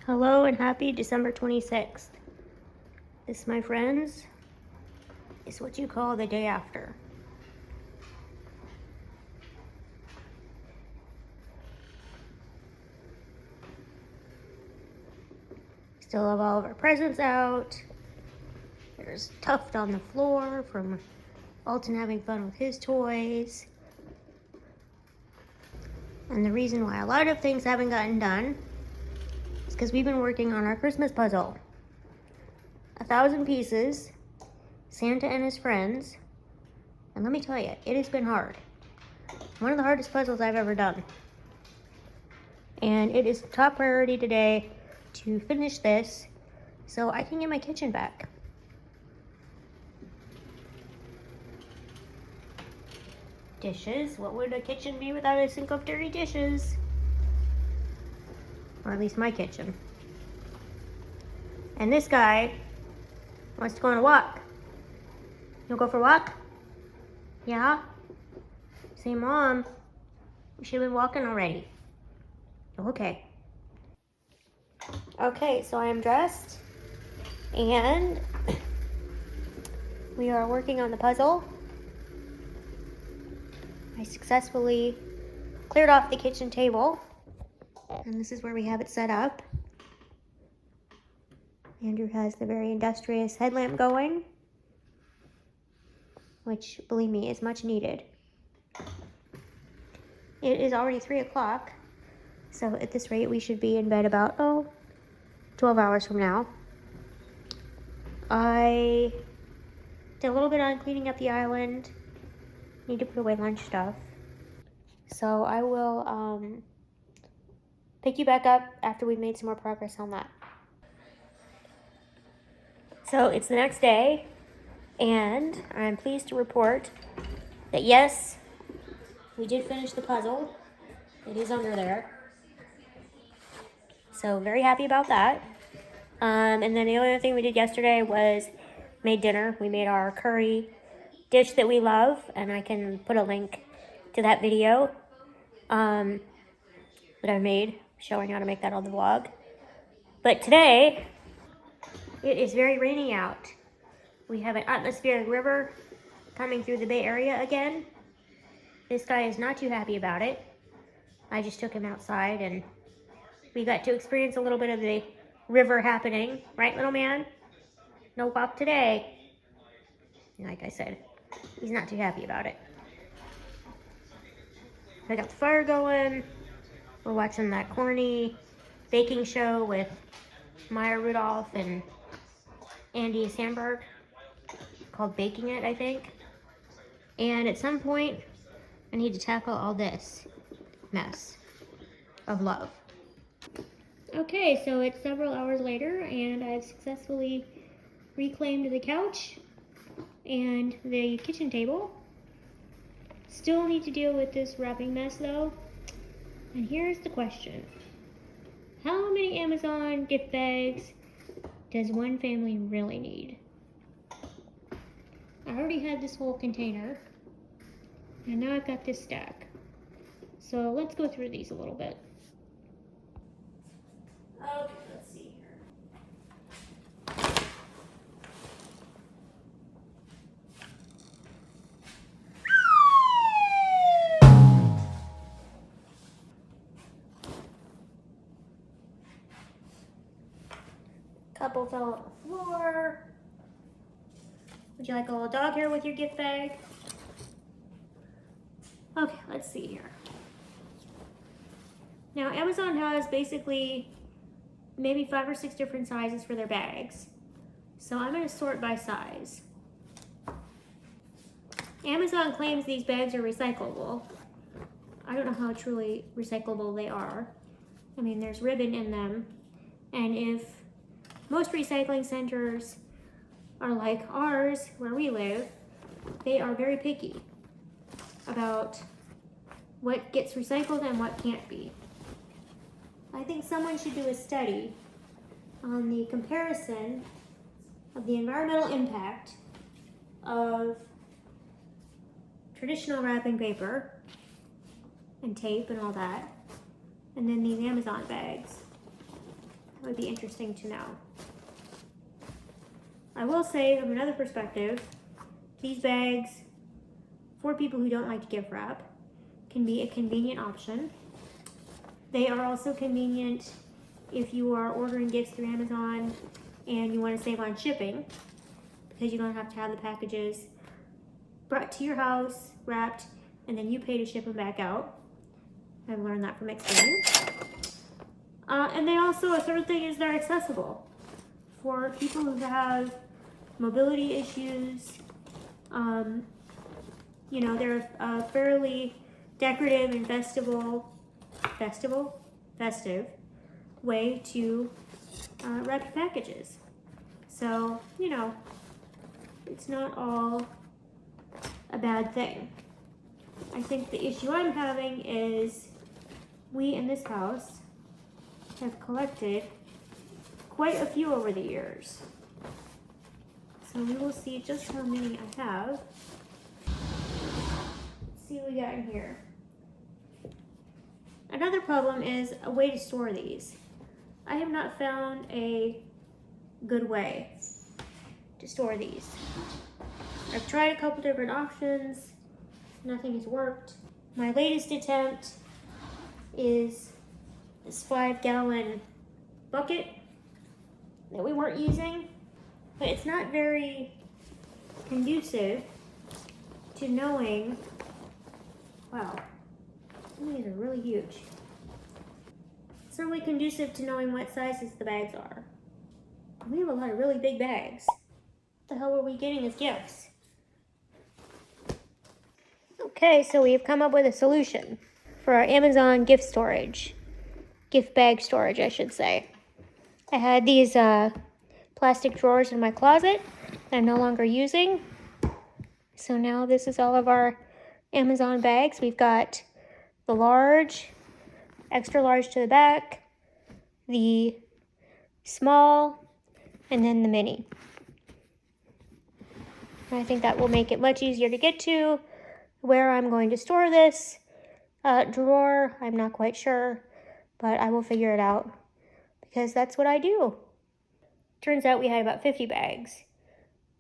Hello and happy December 26th. This, my friends, is what you call the day after. Still have all of our presents out. There's tuft on the floor from Alton having fun with his toys. And the reason why a lot of things haven't gotten done is because we've been working on our Christmas puzzle. 1,000 pieces, Santa and his friends, and let me tell you, it has been hard. One of the hardest puzzles I've ever done. And it is top priority today to finish this so I can get my kitchen back. Dishes. What would a kitchen be without a sink of dirty dishes? Or at least my kitchen. And this guy wants to go on a walk. You'll go for a walk? Yeah? Say, Mom, we should have been walking already. Okay. Okay, so I am dressed and we are working on the puzzle. I successfully cleared off the kitchen table and this is where we have it set up. Andrew has the very industrious headlamp going, which, believe me, is much needed. It is already 3 o'clock, so at this rate we should be in bed about, 12 hours from now. I did a little bit on cleaning up the island. Need to put away lunch stuff. So I will pick you back up after we've made some more progress on that. So it's the next day, and I'm pleased to report that yes, we did finish the puzzle. It is under there. So very happy about that. And then the only other thing we did yesterday was made dinner. We made our curry dish that we love, and I can put a link to that video that I made showing how to make that on the vlog. But today, it is very rainy out. We have an atmospheric river coming through the Bay Area again. This guy is not too happy about it. I just took him outside and we got to experience a little bit of the river happening. Right, little man? No walk today. Like I said, he's not too happy about it. I got the fire going. We're watching that corny baking show with Maya Rudolph and Andy Samberg called Baking It, I think. And at some point, I need to tackle all this mess of love. Okay, so it's several hours later, and I've successfully reclaimed the couch and the kitchen table. Still need to deal with this wrapping mess though. And here's the question. How many Amazon gift bags does one family really need? I already had this whole container, and now I've got this stack. So let's go through these a little bit. Okay, let's see here. Couple fell on the floor. Would you like a little dog hair with your gift bag? Okay, let's see here. Now, Amazon has basically maybe 5 or 6 different sizes for their bags. So I'm going to sort by size. Amazon claims these bags are recyclable. I don't know how truly recyclable they are. I mean, there's ribbon in them. And if most recycling centers are like ours, where we live, they are very picky about what gets recycled and what can't be. I think someone should do a study on the comparison of the environmental impact of traditional wrapping paper and tape and all that, and then these Amazon bags. That would be interesting to know. I will say, from another perspective, these bags, for people who don't like to gift wrap, can be a convenient option. They are also convenient if you are ordering gifts through Amazon and you want to save on shipping, because you don't have to have the packages brought to your house, wrapped, and then you pay to ship them back out. I've learned that from experience. And they also, a third thing is they're accessible for people who have mobility issues. You know, they're a fairly decorative and festive way to wrap your packages. So, you know, it's not all a bad thing. I think the issue I'm having is we in this house have collected quite a few over the years. So we will see just how many I have. Let's see what we got in here. Another problem is a way to store these. I have not found a good way to store these. I've tried a couple different options. Nothing has worked. My latest attempt is this 5-gallon bucket that we weren't using, but it's not very conducive to knowing, wow, some of these are really huge. It's not really conducive to knowing what sizes the bags are. We have a lot of really big bags. What the hell are we getting as gifts? Okay, so we've come up with a solution for our Amazon gift storage. Gift bag storage, I should say. I had these plastic drawers in my closet that I'm no longer using. So now this is all of our Amazon bags. We've got the large, extra large to the back, the small, and then the mini. And I think that will make it much easier to get to where I'm going to store this drawer. I'm not quite sure, but I will figure it out because that's what I do. Turns out we had about 50 bags.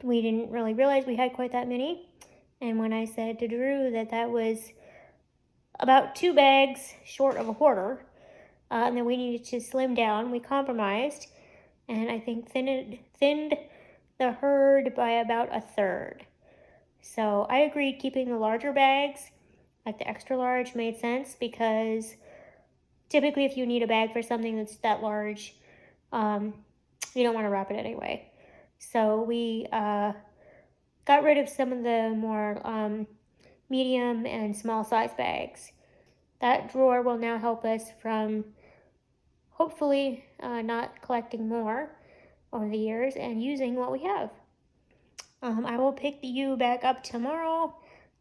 We didn't really realize we had quite that many. And when I said to Drew that that was about 2 bags short of a hoarder, and then we needed to slim down, we compromised, and I think thinned the herd by about a third. So I agreed keeping the larger bags, like the extra large, made sense because typically if you need a bag for something that's that large, you don't want to wrap it anyway. So we got rid of some of the more medium and small size bags. That drawer will now help us from hopefully not collecting more over the years and using what we have. I will pick you back up tomorrow.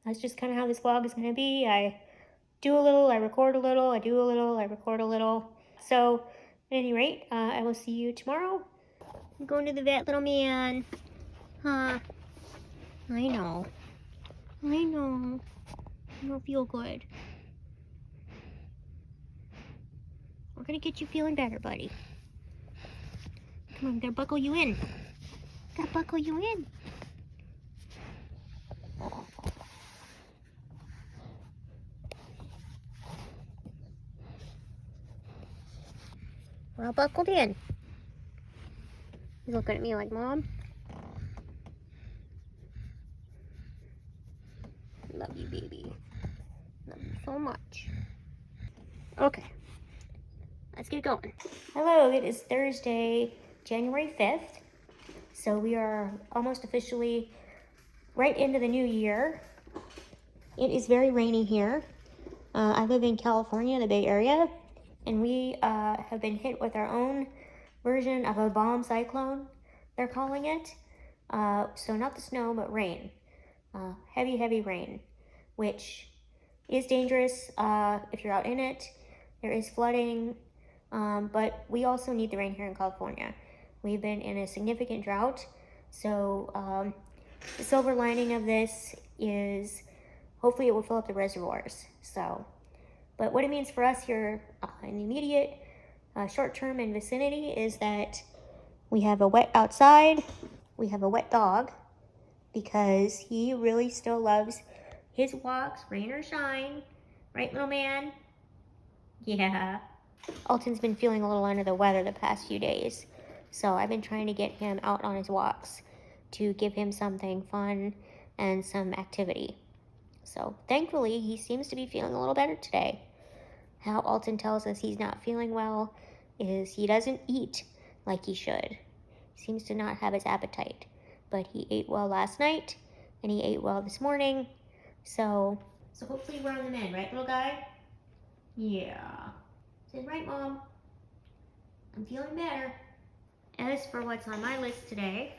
That's just kind of how this vlog is going to be. I do a little, I record a little, I do a little, I record a little. So, at any rate, I will see you tomorrow. I'm going to the vet, little man. Huh? I know. I know. I don't feel good. We're going to get you feeling better, buddy. Come on, gotta buckle you in. Gotta buckle you in. We're all buckled in. He's looking at me like, Mom. Love you, baby. Love you so much. Okay. Let's get going. Hello, it is Thursday, January 5th. So we are almost officially right into the new year. It is very rainy here. I live in California, the Bay Area, and we have been hit with our own version of a bomb cyclone, they're calling it. So not the snow, but rain. Heavy, heavy rain, which is dangerous if you're out in it. There is flooding, but we also need the rain here in California. We've been in a significant drought, so the silver lining of this is hopefully it will fill up the reservoirs. So, but what it means for us here in the immediate short term in vicinity is that we have a wet outside, we have a wet dog, because he really still loves his walks, rain or shine. Right, little man? Yeah. Alton's been feeling a little under the weather the past few days, so I've been trying to get him out on his walks to give him something fun and some activity. So thankfully, he seems to be feeling a little better today. How Alton tells us he's not feeling well is he doesn't eat like he should. He seems to not have his appetite, but he ate well last night and he ate well this morning. So hopefully we're on the mend, right, little guy? Yeah. Said, right, Mom? I'm feeling better. As for what's on my list today,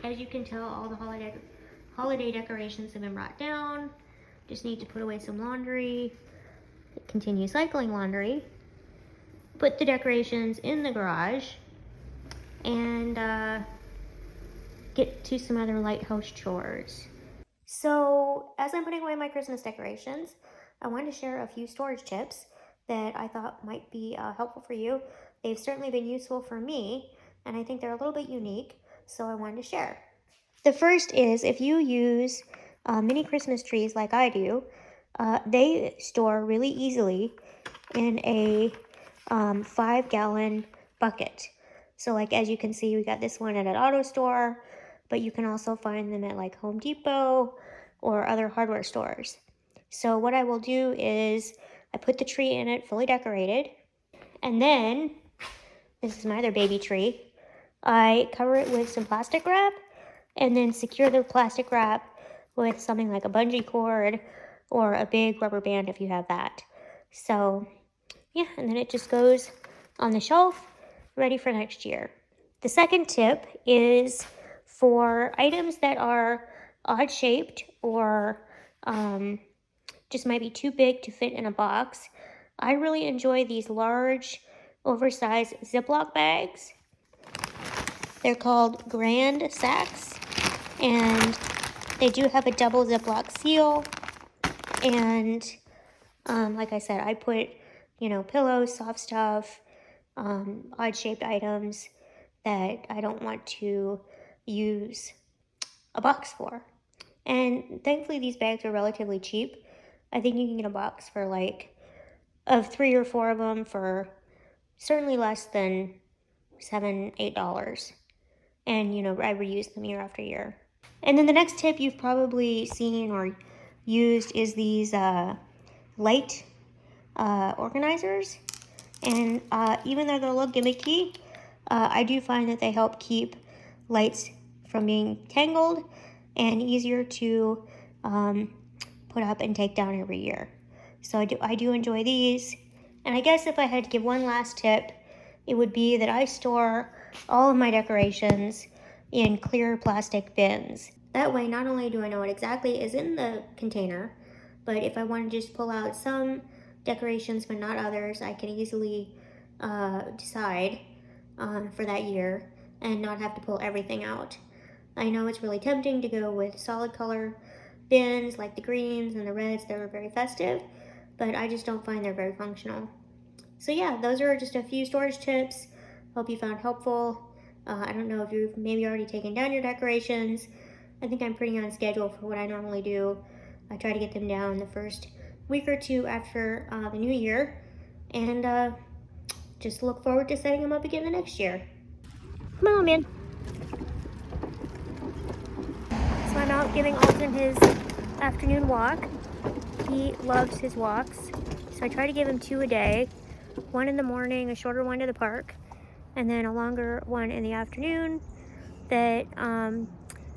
as you can tell, all the holiday decorations have been brought down. Just need to put away some laundry, continue cycling laundry, put the decorations in the garage, and get to some other light house chores. So as I'm putting away my Christmas decorations, I wanted to share a few storage tips that I thought might be helpful for you. They've certainly been useful for me, and I think they're a little bit unique, so I wanted to share. The first is, if you use mini Christmas trees like I do, they store really easily in a 5-gallon bucket. So like, as you can see, we got this one at an auto store, but you can also find them at like Home Depot or other hardware stores. So what I will do is I put the tree in it fully decorated, and then, this is my other baby tree, I cover it with some plastic wrap and then secure the plastic wrap with something like a bungee cord or a big rubber band if you have that. So yeah, and then it just goes on the shelf, ready for next year. The second tip is for items that are odd shaped or just might be too big to fit in a box. I really enjoy these large, oversized Ziploc bags. They're called Grand Sacks, and they do have a double Ziploc seal. And like I said, I put, pillows, soft stuff, odd-shaped items that I don't want to use a box for. And thankfully, these bags are relatively cheap. I think you can get a box for of 3 or 4 of them for certainly less than $7, $8. And, I reuse them year after year. And then the next tip you've probably seen or used is these light organizers. And even though they're a little gimmicky, I do find that they help keep lights from being tangled and easier to put up and take down every year. So I do enjoy these. And I guess if I had to give one last tip, it would be that I store all of my decorations in clear plastic bins. That way, not only do I know what exactly is in the container, but if I want to just pull out some decorations but not others, I can easily decide for that year and not have to pull everything out. I know it's really tempting to go with solid color bins like the greens and the reds that are very festive, but I just don't find they're very functional. So yeah, those are just a few storage tips. Hope you found helpful. I don't know if you've maybe already taken down your decorations. I think I'm pretty on schedule for what I normally do. I try to get them down the first week or two after the new year, and just look forward to setting them up again the next year. Come on, man. So I'm out giving Alton his afternoon walk. He loves his walks, so I try to give him 2 a day. One in the morning, a shorter one to the park, and then a longer one in the afternoon. That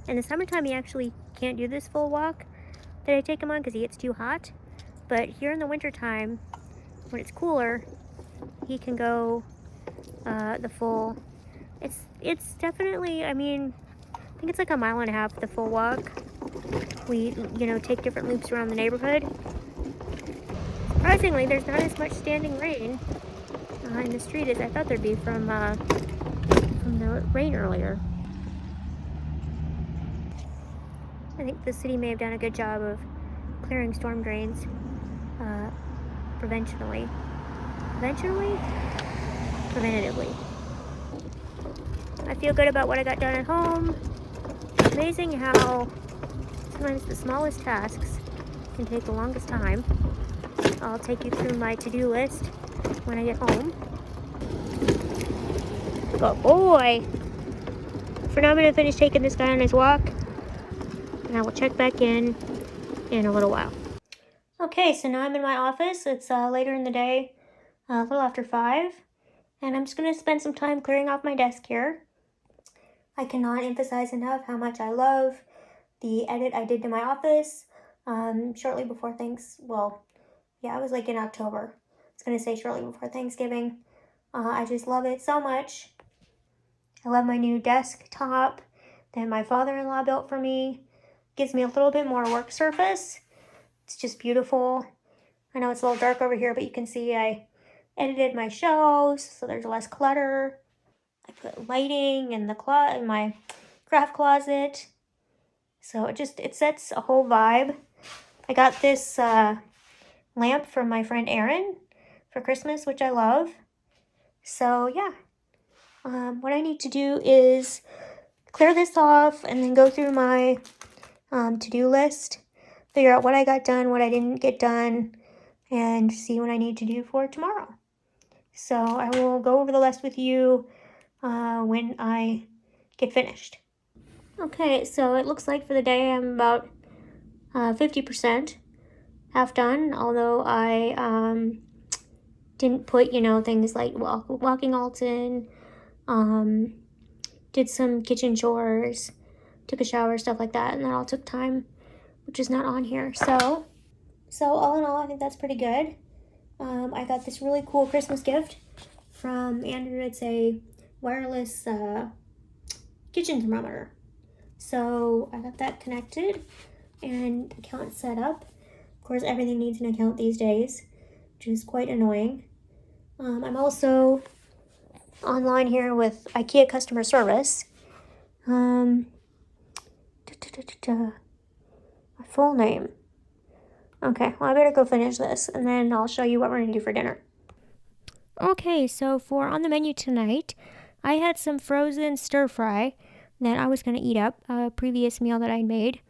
in the summertime he actually can't do this full walk that I take him on because he gets too hot. But here in the wintertime, when it's cooler, he can go the full. It's definitely, I think it's like 1.5 miles the full walk. We, take different loops around the neighborhood. Surprisingly, there's not as much standing rain in the street as I thought there'd be from the rain earlier. I think the city may have done a good job of clearing storm drains preventionally. conventionally, preventatively. I feel good about what I got done at home. It's amazing how sometimes the smallest tasks can take the longest time. I'll take you through my to-do list when I get home. Good boy! For now, I'm going to finish taking this guy on his walk, and I will check back in a little while. Okay, so now I'm in my office. It's later in the day, a little after 5, and I'm just going to spend some time clearing off my desk here. I cannot emphasize enough how much I love the edit I did to my office shortly before it was like in October. I was going to say shortly before Thanksgiving. I just love it so much. I love my new desktop that my father-in-law built for me. Gives me a little bit more work surface. It's just beautiful. I know it's a little dark over here, but you can see I edited my shelves so there's less clutter. I put lighting in my craft closet. So it sets a whole vibe. I got this lamp from my friend Erin for Christmas, which I love. So yeah, what I need to do is clear this off and then go through my to-do list, figure out what I got done, what I didn't get done, and see what I need to do for tomorrow. So I will go over the list with you when I get finished. Okay, so it looks like for the day I'm about 50% half done, although I didn't put, things like walking Alton, did some kitchen chores, took a shower, stuff like that, and that all took time, which is not on here. So all in all, I think that's pretty good. I got this really cool Christmas gift from Andrew. It's a wireless kitchen thermometer. So I got that connected and account set up. Of course, everything needs an account these days, which is quite annoying. I'm also online here with IKEA customer service. My full name. Okay, well, I better go finish this, and then I'll show you what we're going to do for dinner. Okay, so for on the menu tonight, I had some frozen stir fry that I was going to eat up, a previous meal that I'd made.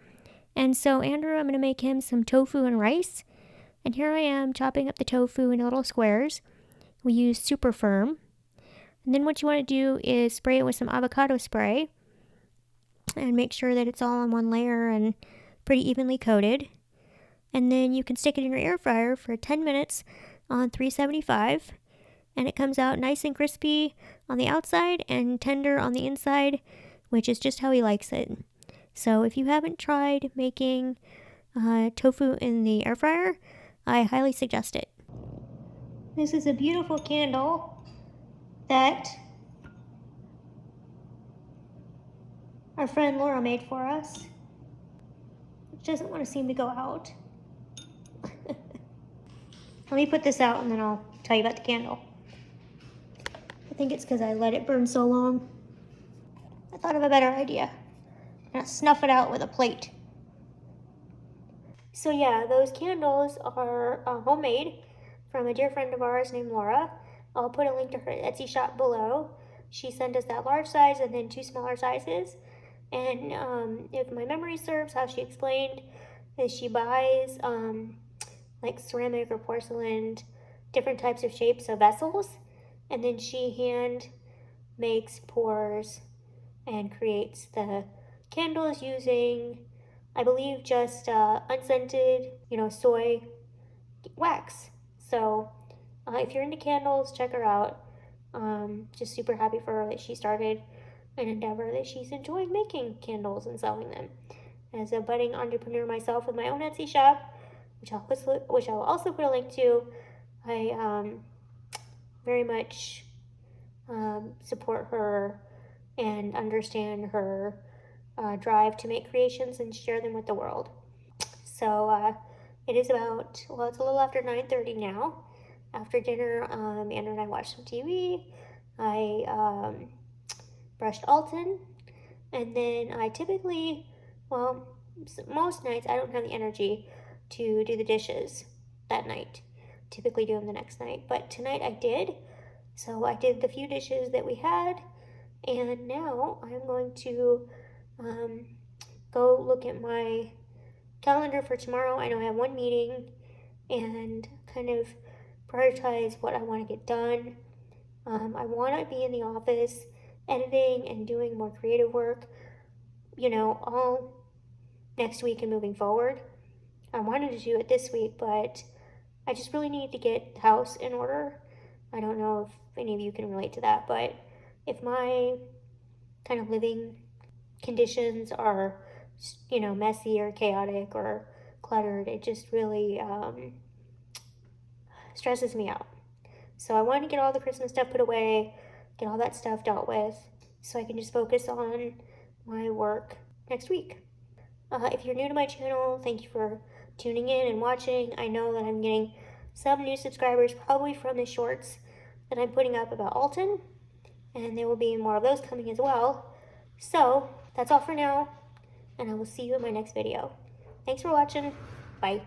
And so Andrew, I'm going to make him some tofu and rice. And here I am chopping up the tofu into little squares. We use super firm. And then what you want to do is spray it with some avocado spray and make sure that it's all on one layer and pretty evenly coated. And then you can stick it in your air fryer for 10 minutes on 375. And it comes out nice and crispy on the outside and tender on the inside, which is just how he likes it. So if you haven't tried making tofu in the air fryer, I highly suggest it. This is a beautiful candle that our friend Laura made for us, which doesn't want to seem to go out. Let me put this out and then I'll tell you about the candle. I think it's because I let it burn so long. I thought of a better idea. I'm gonna snuff it out with a plate. So yeah, those candles are homemade from a dear friend of ours named Laura. I'll put a link to her Etsy shop below. She sent us that large size and then 2 smaller sizes. And if my memory serves, how she explained is she buys like ceramic or porcelain, different types of shapes of vessels, and then she hand makes, pours, and creates the candles using, I believe, just unscented, soy wax. So if you're into candles, check her out. Just super happy for her that she started an endeavor that she's enjoying making candles and selling them. As a budding entrepreneur myself with my own Etsy shop, which I'll also put a link to, I very much support her and understand her drive to make creations and share them with the world. So it is about, it's a little after 9:30 now. After dinner, Andrew and I watched some TV. I brushed Alton, and then I typically, most nights I don't have the energy to do the dishes that night. typically do them the next night. But tonight I did. So I did the few dishes that we had, and now I'm going to go look at my calendar for tomorrow. I know I have one meeting, and kind of prioritize what I want to get done. I want to be in the office editing and doing more creative work, all next week and moving forward. I wanted to do it this week, but I just really need to get the house in order. I don't know if any of you can relate to that, but if my kind of living conditions are, messy or chaotic or cluttered, it just really stresses me out. So I want to get all the Christmas stuff put away, get all that stuff dealt with, so I can just focus on my work next week. If you're new to my channel, thank you for tuning in and watching. I know that I'm getting some new subscribers, probably from the shorts that I'm putting up about Alton, and there will be more of those coming as well. So that's all for now, and I will see you in my next video. Thanks for watching. Bye.